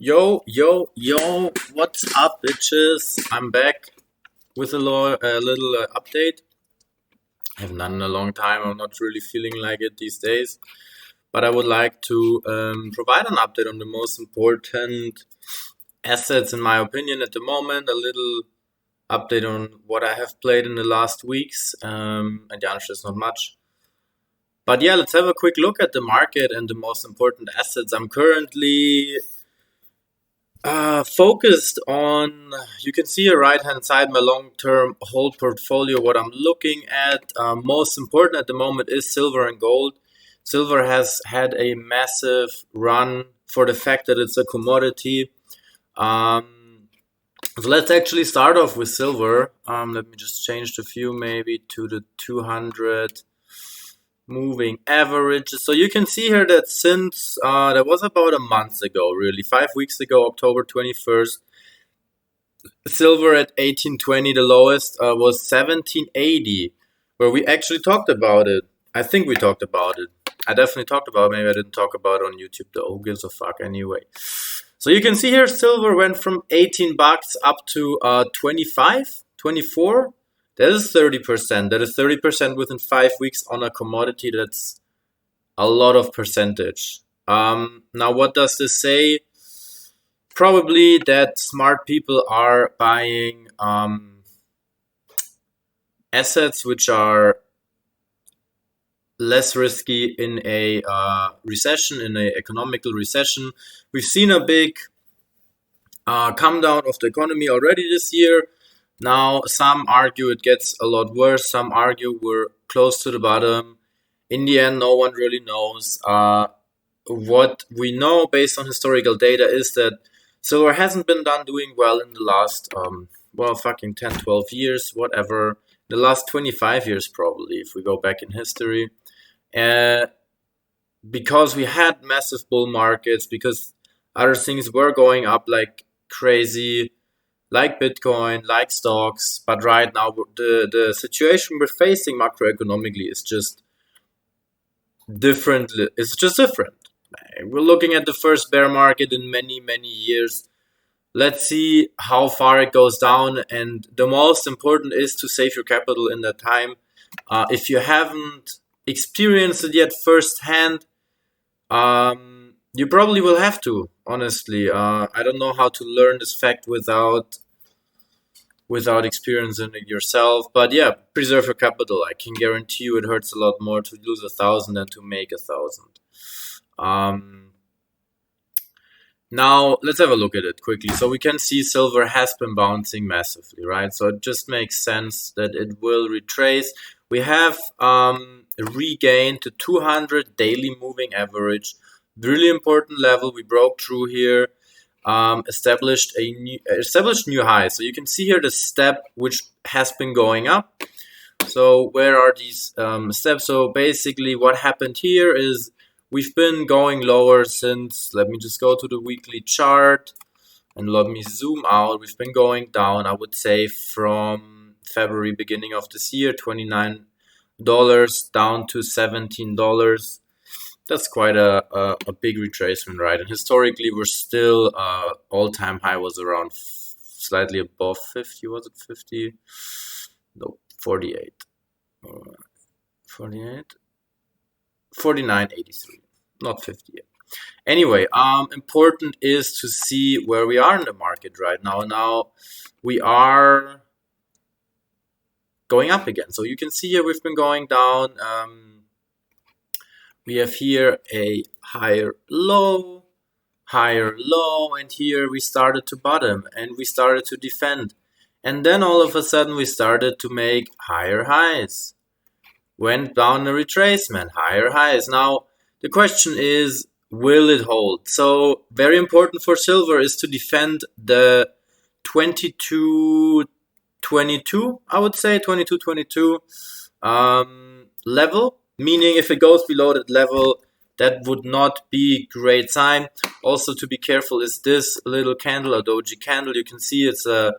Yo, what's up, bitches? I'm back with a little update. I haven't done in a long time. I'm not really feeling like it these days. But I would like to provide an update on the most important assets, in my opinion, at the moment. A little update on what I have played in the last weeks. And the answer is not much. But yeah, let's have a quick look at the market and the most important assets. I'm currently focused on, you can see here right hand side, my long-term hold portfolio. What I'm looking at, most important at the moment is silver and gold. Silver has had a massive run for the fact that it's a commodity. So let's actually start off with silver. Let me just change the view maybe to the 200 moving averages. So you can see here that since that was about a month ago, really 5 weeks ago, October 21st, silver at 1820, the lowest was 1780, where we actually talked about it. I think we talked about it. I definitely talked about it. Maybe I didn't talk about it on YouTube though. Who gives a fuck anyway? So you can see here silver went from 18 bucks up to 25, 24. That is 30%. That is 30% within 5 weeks on a commodity. That's a lot of percentage. Now, what does this say? Probably that smart people are buying assets which are less risky in a recession, in an economical recession. We've seen a big come down of the economy already this year. Now, some argue it gets a lot worse. Some argue we're close to the bottom. In the end, no one really knows. What we know based on historical data is that silver hasn't been doing well in the last, 10, 12 years, whatever. The last 25 years, probably, if we go back in history. Because we had massive bull markets, because other things were going up like crazy, like Bitcoin, like stocks. But right now, the situation we're facing macroeconomically is just different. It's just different. We're looking at the first bear market in many, many years. Let's see how far it goes down. And the most important is to save your capital in that time. If you haven't experienced it yet firsthand, you probably will have to, honestly. I don't know how to learn this fact without experiencing it yourself. But yeah, preserve your capital. I can guarantee you it hurts a lot more to lose 1,000 than to make 1,000. Now, let's have a look at it quickly. So we can see silver has been bouncing massively, right? So it just makes sense that it will retrace. We have regained the 200 daily moving average. Really important level. We broke through here. Established new high. So you can see here the step which has been going up. So where are these steps? So basically what happened here is we've been going lower since, let me just go to the weekly chart and let me zoom out. We've been going down, I would say, from February, beginning of this year, $29 down to $17. That's quite a big retracement, right? And historically, we're still, all-time high was around slightly above 50. Was it 50? No, 48. 48? 49.83. Not 58. Anyway, important is to see where we are in the market right now. Now, we are going up again. So you can see here we've been going down. We have here a higher low, and here we started to bottom and we started to defend. And then all of a sudden we started to make higher highs. Went down a retracement, higher highs. Now, the question is, will it hold? So, very important for silver is to defend the 22.22, I would say, 22.22 level. Meaning, if it goes below that level, that would not be a great sign. Also, to be careful is this little candle, a doji candle. You can see it's a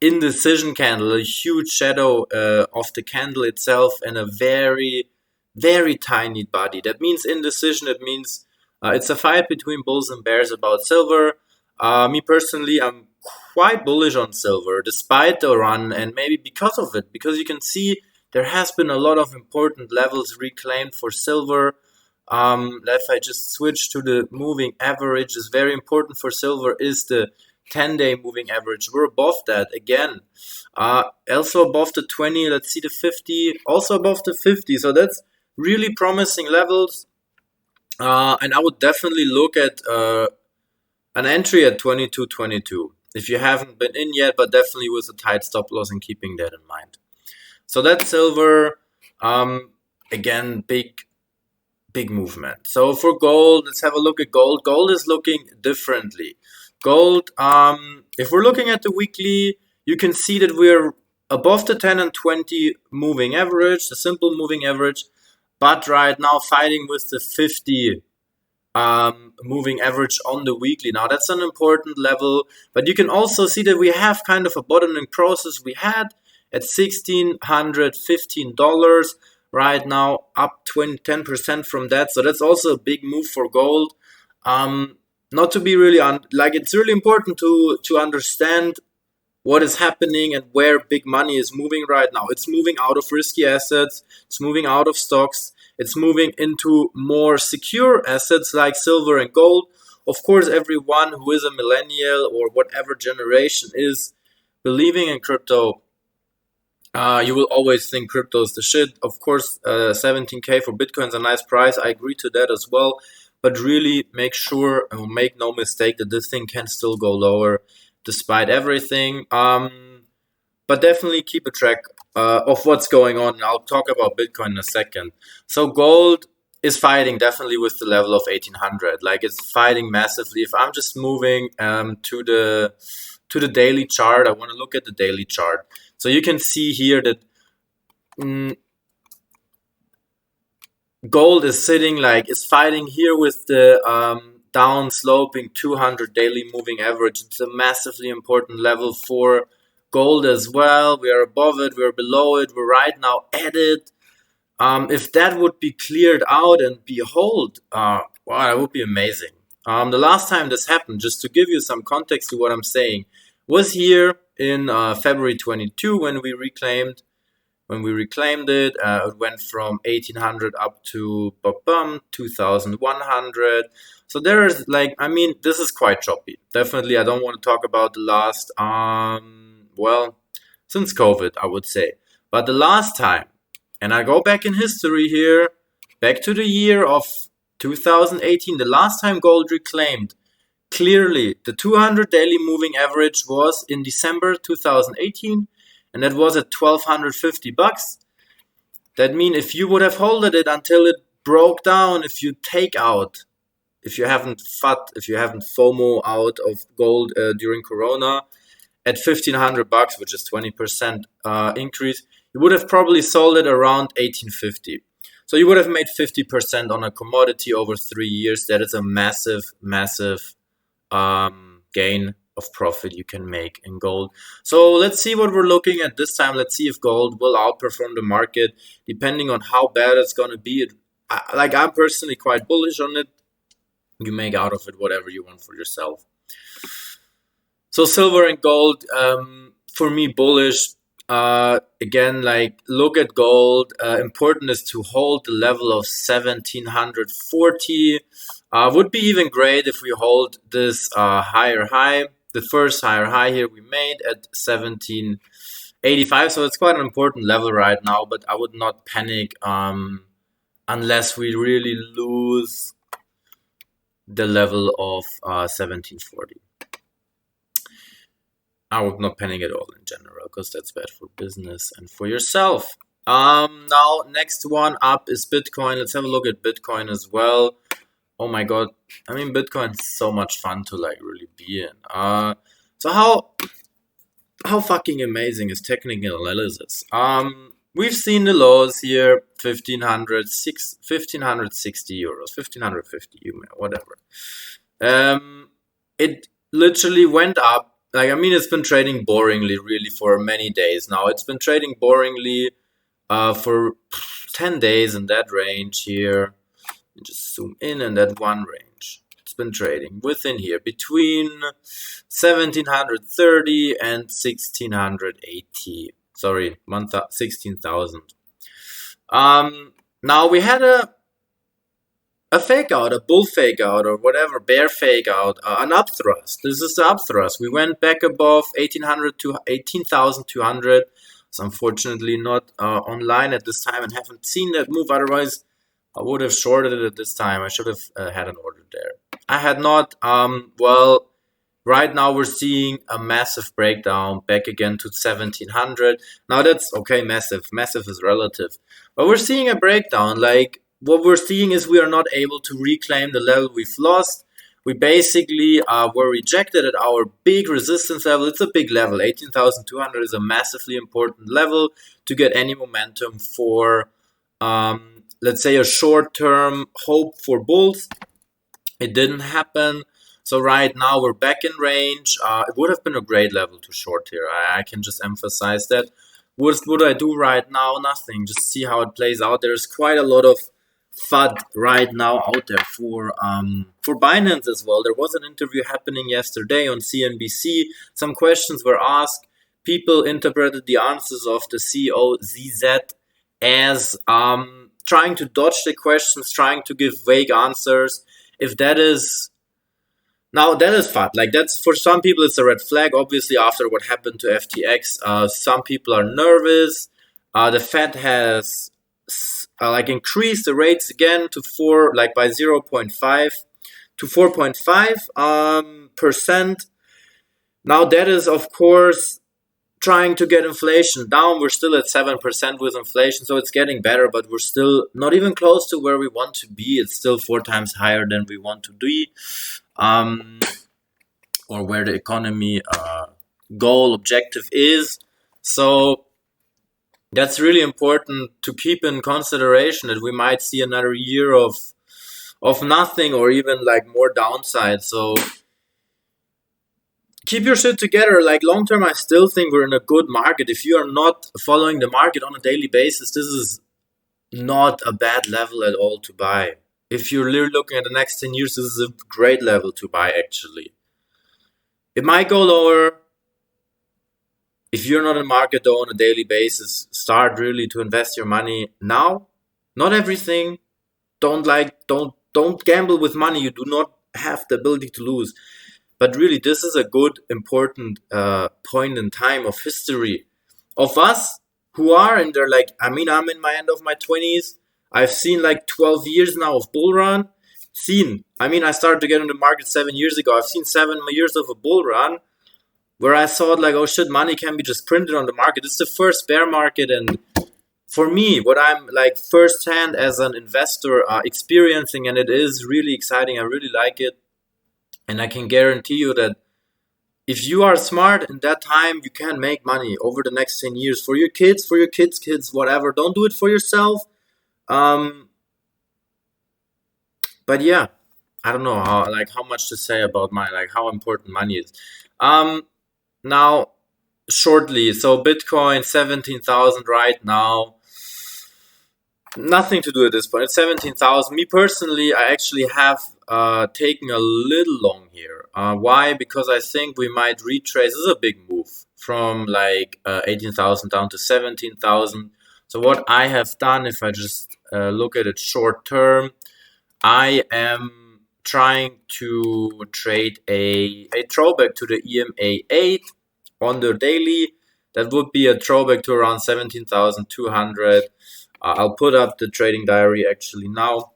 indecision candle, a huge shadow of the candle itself, and a very, very tiny body. That means indecision. It means it's a fight between bulls and bears about silver. Me personally, I'm quite bullish on silver despite the run, and maybe because of it, because you can see there has been a lot of important levels reclaimed for silver. If I just switch to the moving average, is very important for silver is the 10-day moving average. We're above that again. Also above the 20, let's see the 50, also above the 50. So that's really promising levels. And I would definitely look at an entry at 22.22 if you haven't been in yet, but definitely with a tight stop loss and keeping that in mind. So that's silver. Again, big movement. So for gold, let's have a look at gold. Gold is looking differently. Gold, if we're looking at the weekly, you can see that we're above the 10 and 20 moving average, the simple moving average, but right now fighting with the 50 moving average on the weekly. Now that's an important level, but you can also see that we have kind of a bottoming process. We had at $1,615 right now, up 10% from that. So that's also a big move for gold. Not to be really it's really important to understand what is happening and where big money is moving right now. It's moving out of risky assets, it's moving out of stocks, it's moving into more secure assets like silver and gold. Of course, everyone who is a millennial or whatever generation is believing in crypto, you will always think crypto is the shit. Of course, 17K for Bitcoin is a nice price. I agree to that as well. But really make sure and make no mistake that this thing can still go lower despite everything. But definitely keep a track of what's going on. I'll talk about Bitcoin in a second. So gold is fighting definitely with the level of 1800. Like it's fighting massively. If I'm just moving to the daily chart, I want to look at the daily chart. So you can see here that gold is sitting is fighting here with the down sloping 200 daily moving average. It's a massively important level for gold as well. We are above it, we're below it, we're right now at it. If that would be cleared out and be hold, wow, that would be amazing. The last time this happened, just to give you some context to what I'm saying, was here in February 22 when we reclaimed it. It went from 1800 up to 2100. So there's this is quite choppy. Definitely, I don't want to talk about the last since COVID, I would say. But the last time, and I go back in history here, back to the year of 2018, the last time gold reclaimed, clearly the 200 daily moving average was in December 2018, and that was at $1,250. That means if you would have holded it until it broke down, if you haven't FOMO out of gold during Corona at $1,500, which is 20% increase, you would have probably sold it around $1,850. So you would have made 50% on a commodity over 3 years. That is a massive gain of profit you can make in gold. So let's see what we're looking at this time. Let's see if gold will outperform the market, depending on how bad it's going to be. I'm personally quite bullish on it. You make out of it whatever you want for yourself. So silver and gold, for me, bullish. Again, look at gold. Important is to hold the level of 1740. Would be even great if we hold this higher high. The first higher high here we made at 1785. So it's quite an important level right now, but I would not panic unless we really lose the level of 1740. I would not panic at all in general, because that's bad for business and for yourself. Now, next one up is Bitcoin. Let's have a look at Bitcoin as well. Oh my god. Bitcoin is so much fun to really be in. So how fucking amazing is technical analysis? We've seen the lows here, 1,560 euros, 1,550, whatever. It literally went up. It's been trading boringly really for many days now. It's been trading boringly for 10 days in that range here. Just zoom in that one range. It's been trading within here between 1730 and 1680. Sorry, 16,000. Now we had a fake out, a bull fake out, or whatever, bear fake out, an upthrust. This is the upthrust. We went back above 1800 to 18,200. It's unfortunately not online at this time and haven't seen that move. Otherwise, I would have shorted it at this time. I should have had an order there. I had not. Well, right now we're seeing a massive breakdown back again to 1700. Now that's okay, massive. Massive is relative. But we're seeing a breakdown. Like, what we're seeing is we are not able to reclaim the level we've lost. We basically were rejected at our big resistance level. It's a big level. 18,200 is a massively important level to get any momentum for, let's say, a short-term hope for bulls. It didn't happen. So right now we're back in range. It would have been a great level to short here. I can just emphasize that. What would I do right now? Nothing. Just see how it plays out. There's quite a lot of FUD right now out there for Binance as well. There was an interview happening yesterday on CNBC. Some questions were asked. People interpreted the answers of the CEO ZZ as trying to dodge the questions, trying to give vague answers. If that is now, that is FUD. Like, that's, for some people it's a red flag. Obviously, after what happened to FTX, some people are nervous. The Fed has increase the rates again to by 0.5 to 4.5%. Now that is, of course, trying to get inflation down. We're still at 7% with inflation, so it's getting better, but we're still not even close to where we want to be. It's still 4 times higher than we want to be, or where the economy goal objective is. So that's really important to keep in consideration, that we might see another year of nothing, or even like more downside. So keep your shit together. Like, long term, I still think we're in a good market. If you are not following the market on a daily basis, this is not a bad level at all to buy. If you're looking at the next 10 years, this is a great level to buy, actually. It might go lower. If you're not in market though on a daily basis, start really to invest your money now. Not everything. Don't gamble with money you do not have the ability to lose. But really, this is a good, important point in time of history of us who are in there. Like, I mean, I'm in my end of my 20s. I've seen like 12 years now of bull run. I started to get in the market 7 years ago. I've seen 7 years of a bull run, where I thought like, oh shit, money can be just printed on the market. It's the first bear market, and for me, what I'm like firsthand as an investor experiencing, and it is really exciting. I really like it, and I can guarantee you that if you are smart in that time, you can make money over the next 10 years for your kids, kids, whatever. Don't do it for yourself. But yeah, I don't know how much to say about how important money is. Now, shortly, so Bitcoin 17,000 right now. Nothing to do at this point. It's 17,000. Me personally, I actually have taken a little long here. Why? Because I think we might retrace. This is a big move from 18,000 down to 17,000. So what I have done, if I just look at it short term, I am trying to trade a throwback to the EMA 8 on the daily. That would be a throwback to around 17,200. I'll put up the trading diary actually now,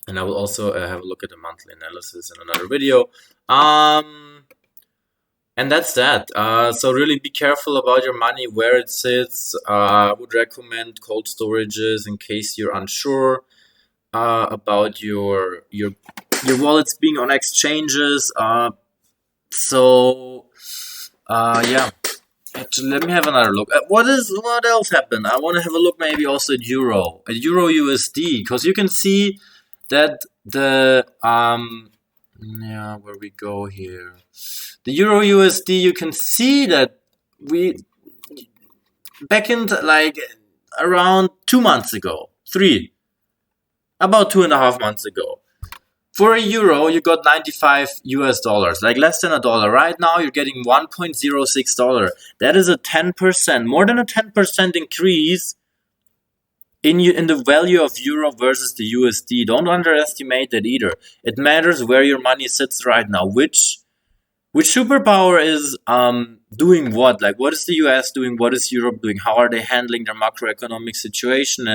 and I will also have a look at the monthly analysis in another video. And that's that. So really be careful about your money, where it sits. I would recommend cold storages in case you're unsure about your wallets being on exchanges. Yeah. Actually, let me have another look. What else happened? I want to have a look maybe also at Euro USD, because you can see that the where we go here, the Euro USD, you can see that we back in around 2 months ago, about 2.5 months ago, For a euro, you got 95 US dollars, like less than a dollar. Right now, you're getting $1.06. That is a 10%, more than a 10% increase in the value of euro versus the USD. Don't underestimate that either. It matters where your money sits right now. Which superpower is doing what? Like, what is the US doing? What is Europe doing? How are they handling their macroeconomic situation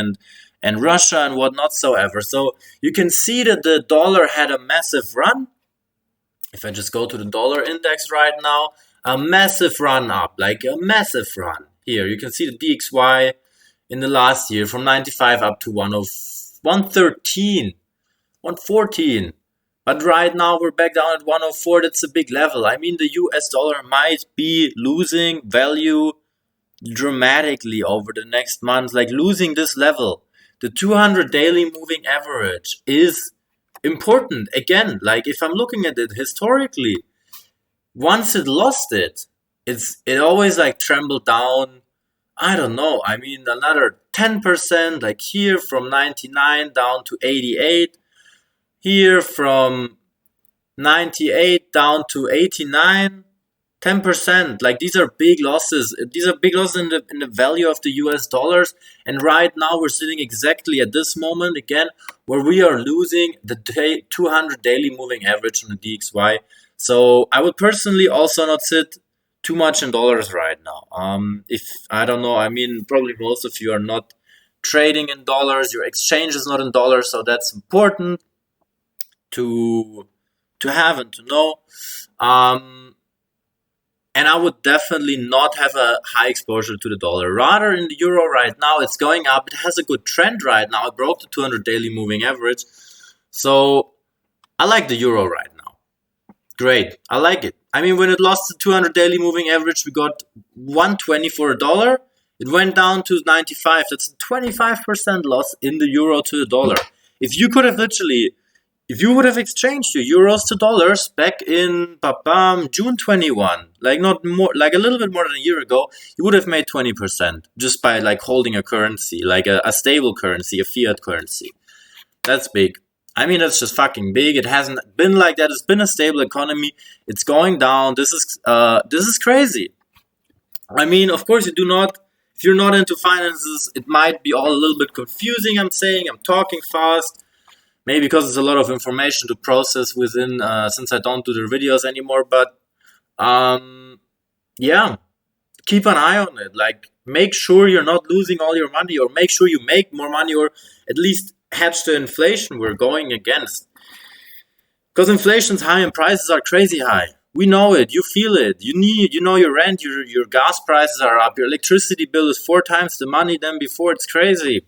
and Russia and whatnot so ever? So you can see that the dollar had a massive run. If I just go to the dollar index right now, a massive run up, like a massive run. Here you can see the DXY in the last year from 95 up to 113, 114. But right now we're back down at 104. That's a big level. I mean, the US dollar might be losing value dramatically over the next months, like losing this level. The 200 daily moving average is important. Again, like if I'm looking at it historically, once it lost it, it always like trembled down. I don't know. I mean, another 10%, like here from 99 down to 88. Here from 98 down to 89, 10%. Like these are big losses. These are big losses in the value of the US dollars. And right now we're sitting exactly at this moment again where we are losing the 200 daily moving average on the DXY. So I would personally also not sit too much in dollars right now. If I don't know, I mean, probably most of you are not trading in dollars. Your exchange is not in dollars, so that's important to have and to know. And I would definitely not have a high exposure to the dollar. Rather, in the euro right now, it's going up. It has a good trend right now. It broke the 200 daily moving average. So I like the euro right now. Great. I like it. I mean, when it lost the 200 daily moving average, we got 120 for a dollar. It went down to 95. That's a 25% loss in the euro to the dollar. If you would have exchanged your euros to dollars back in June 21, like not more, like a little bit more than a year ago, you would have made 20% just by like holding a currency, like a stable currency, a fiat currency. That's big. I mean, that's just fucking big. It hasn't been like that. It's been a stable economy. It's going down. This is crazy. I mean, of course, if you're not into finances, it might be all a little bit confusing. I'm talking fast. Maybe because it's a lot of information to process within, since I don't do the videos anymore. But yeah, keep an eye on it. Like, make sure you're not losing all your money, or make sure you make more money, or at least hedge the inflation we're going against. Because inflation's high and prices are crazy high. We know it. You feel it. You know your rent, your gas prices are up. Your electricity bill is 4 times the money than before. It's crazy.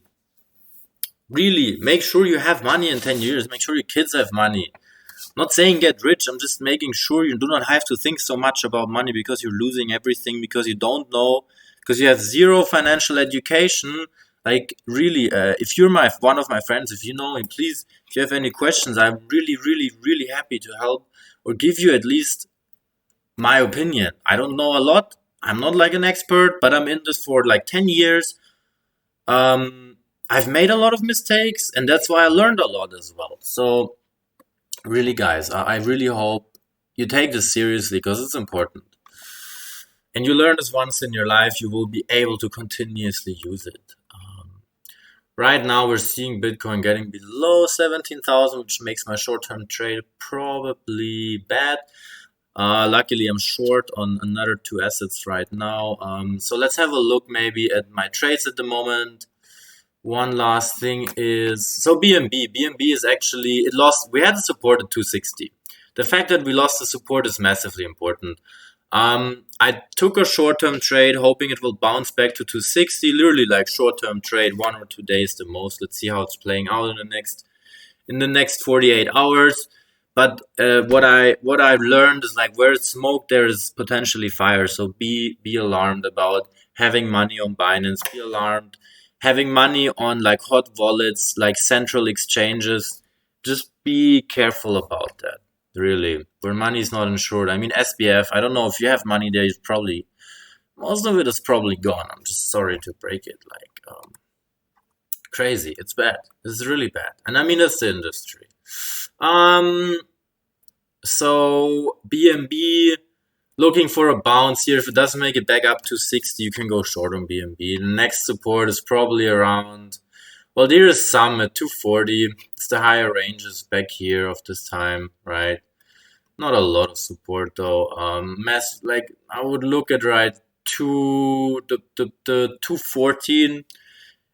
Really, make sure you have money in 10 years. Make sure your kids have money. I'm not saying get rich. I'm just making sure you do not have to think so much about money because you're losing everything, because you don't know, because you have zero financial education. Like, really, if you're one of my friends, if you know me, please, if you have any questions, I'm really, really, really happy to help or give you at least my opinion. I don't know a lot. I'm not like an expert, but I'm in this for like 10 years. I've made a lot of mistakes, and that's why I learned a lot as well. So really, guys, I really hope you take this seriously because it's important. And you learn this once in your life, you will be able to continuously use it. Right now, we're seeing Bitcoin getting below 17,000, which makes my short-term trade probably bad. Luckily, I'm short on another 2 assets right now. So let's have a look maybe at my trades at the moment. One last thing is, so BNB is actually, it lost, we had the support at 260. The fact that we lost the support is massively important. I took a short-term trade hoping it will bounce back to 260, literally like short-term trade, 1 or 2 days the most. Let's see how it's playing out in the next 48 hours. But what I've learned is, like, where it's smoke, there is potentially fire. So be alarmed about having money on Binance. Be alarmed having money on like hot wallets, like central exchanges. Just be careful about that. Really, where money is not insured. I mean, SBF, I don't know if you have money there, it's probably, most of it is probably gone. I'm just sorry to break it. Like, crazy. It's bad. It's really bad. And I mean, that's the industry. Um, so BNB looking for a bounce here. If it doesn't make it back up to 60, you can go short on BNB. The next support is probably around, well, there is some at 240. It's the higher ranges back here of this time, right? Not a lot of support though. Like I would look at right the 214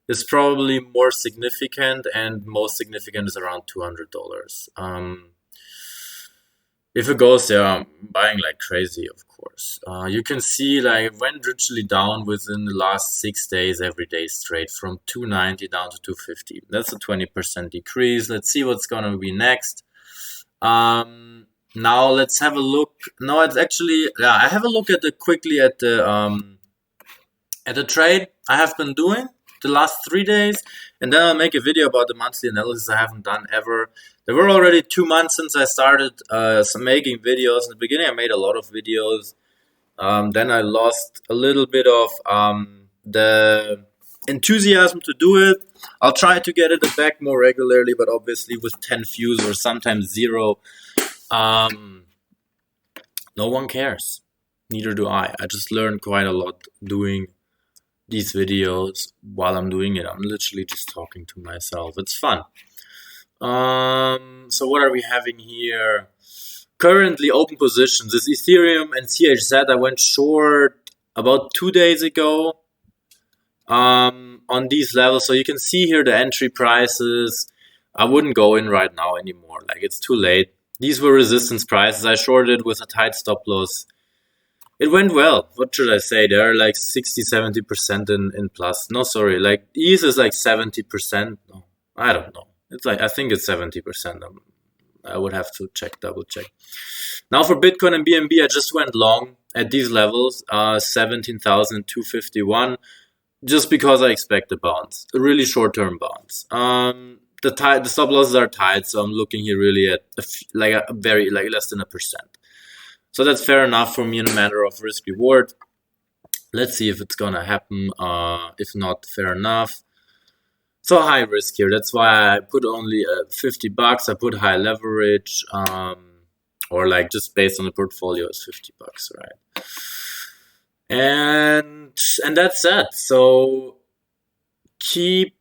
is probably more significant, and most significant is around $200. If it goes there, I'm buying like crazy, of course. You can see like it went literally down within the last 6 days, every day straight from 290 down to 250. That's a 20% decrease. Let's see what's gonna be next. Now let's have a look. No, it's actually, yeah, I have a look at the quickly at the trade I have been doing the last 3 days, and then I'll make a video about the monthly analysis I haven't done ever. There were already 2 months since I started making videos. In the beginning, I made a lot of videos. Then I lost a little bit of the enthusiasm to do it. I'll try to get it back more regularly, but obviously with 10 views or sometimes 0, no one cares. Neither do I. I just learned quite a lot doing these videos. While I'm doing it, I'm literally just talking to myself. It's fun. So what are we having here? Currently open positions is Ethereum and CHZ. I went short about 2 days ago on these levels. So you can see here the entry prices. I wouldn't go in right now anymore. Like, it's too late. These were resistance prices. I shorted with a tight stop loss. It went well. What should I say? They're like 60-70% in plus. No, sorry. Like, ETH is like 70%. No, I don't know. It's like, I think it's 70%. I would have to double check. Now for Bitcoin and BNB, I just went long at these levels, 17,251, just because I expect a bounce, a really short-term bounce. The stop losses are tight, so I'm looking here really at a very less than 1%. So that's fair enough for me in a matter of risk reward. Let's see if it's gonna happen. If not, fair enough. So high risk here. That's why I put only $50. I put high leverage, or like just based on the portfolio is $50, right? And that's it. So keep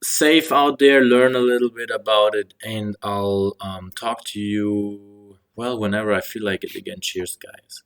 safe out there, learn a little bit about it, and I'll talk to you, well, whenever I feel like it again. Cheers, guys.